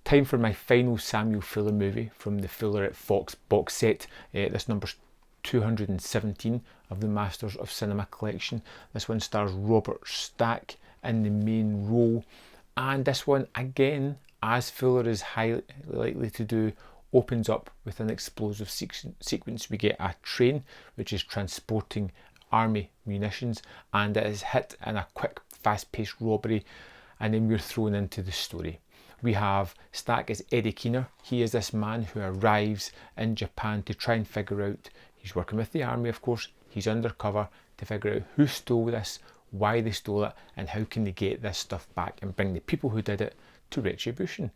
Time for my final Samuel Fuller movie from the Fuller at Fox box set. This number's 217 of the Masters of Cinema collection. This one stars Robert Stack in the main role, and this one, again, as Fuller is highly likely to do, opens up with an explosive sequence. We get a train which is transporting army munitions, and it is hit in a quick, fast-paced robbery, and then we're thrown into the story. We have Stack as Eddie Keener. He is this man who arrives in Japan to try and figure out, he's working with the army of course, he's undercover to figure out who stole this, why they stole it, and how can they get this stuff back and bring the people who did it to retribution.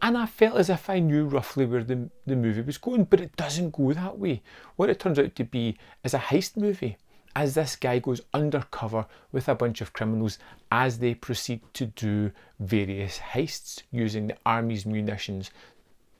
And I felt as if I knew roughly where the movie was going, but it doesn't go that way. What it turns out to be is a heist movie, as this guy goes undercover with a bunch of criminals as they proceed to do various heists using the army's munitions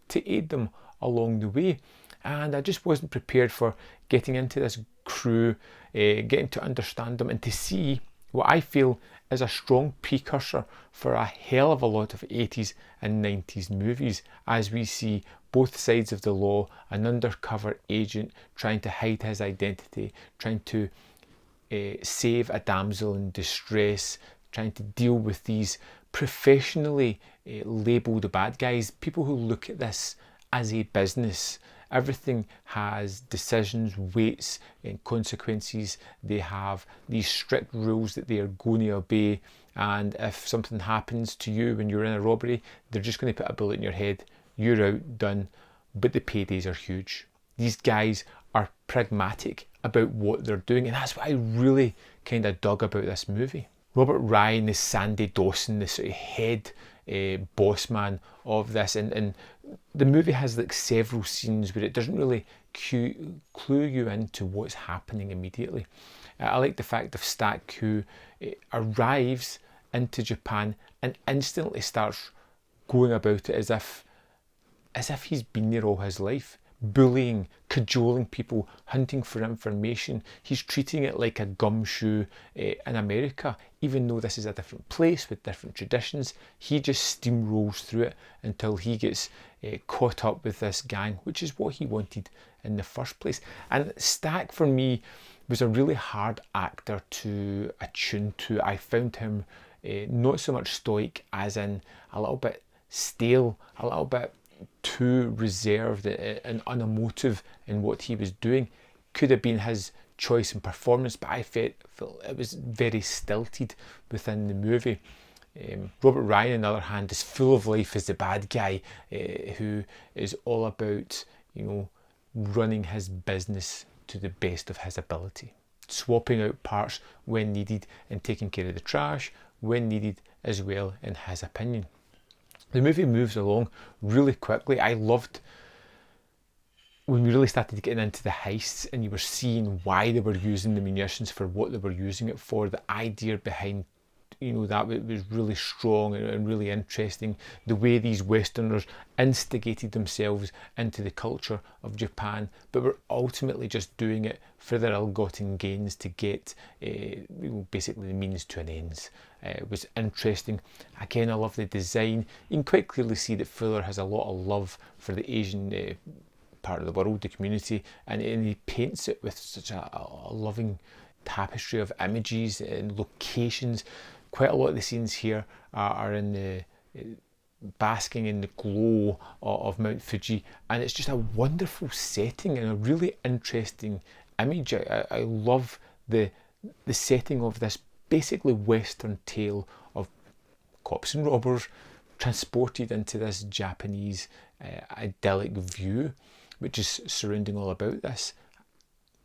to aid them along the way. And I just wasn't prepared for getting into this crew, getting to understand them, and to see what I feel is a strong precursor for a hell of a lot of 80s and 90s movies, as we see both sides of the law, an undercover agent trying to hide his identity, trying to save a damsel in distress, trying to deal with these professionally labelled bad guys, people who look at this as a business. Everything has decisions, weights and consequences. They have these strict rules that they are going to obey, and if something happens to you when you're in a robbery, they're just going to put a bullet in your head. You're out, done. But the paydays are huge. These guys are pragmatic about what they're doing, and that's what I really kind of dug about this movie. Robert Ryan is Sandy Dawson, the sort of head boss man of this, and the movie has like several scenes where it doesn't really clue you into what's happening immediately. I like the fact of Stack, who arrives into Japan and instantly starts going about it as if he's been there all his life, bullying, cajoling people, hunting for information. He's treating it like a gumshoe in America, even though this is a different place with different traditions. He just steamrolls through it until he gets caught up with this gang, which is what he wanted in the first place. And Stack, for me, was a really hard actor to attune to. I found him not so much stoic as in a little bit stale, a little bit too reserved and unemotive in what he was doing. Could have been his choice in performance, but I felt it was very stilted within the movie. Robert Ryan, on the other hand, is full of life as the bad guy who is all about, running his business to the best of his ability, swapping out parts when needed and taking care of the trash when needed as well, in his opinion. The movie moves along really quickly. I loved when we really started getting into the heists and you were seeing why they were using the munitions for what they were using it for. The idea behind that was really strong and really interesting. The way these Westerners instigated themselves into the culture of Japan, but were ultimately just doing it for their ill-gotten gains to get basically the means to an end. It was interesting. Again, I love the design. You can quite clearly see that Fuller has a lot of love for the Asian part of the world, the community, and he paints it with such a loving tapestry of images and locations. Quite a lot of the scenes here are in the basking in the glow of Mount Fuji, and it's just a wonderful setting and a really interesting image. I love the setting of this basically Western tale of cops and robbers transported into this Japanese idyllic view, which is surrounding all about this.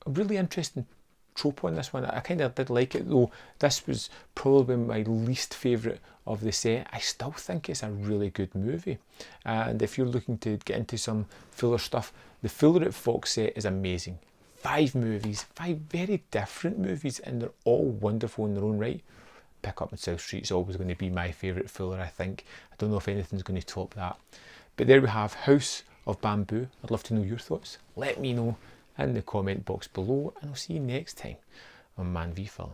A really interesting trope on this one. I kind of did like it, though this was probably my least favourite of the set. I still think it's a really good movie, and if you're looking to get into some Fuller stuff, the Fuller at Fox set is amazing. 5 movies, 5 very different movies, and they're all wonderful in their own right. Pick Up on South Street is always going to be my favourite Fuller, I think. I don't know if anything's going to top that. But there we have House of Bamboo. I'd love to know your thoughts. Let me know in the comment box below, and I'll see you next time on Man v Film.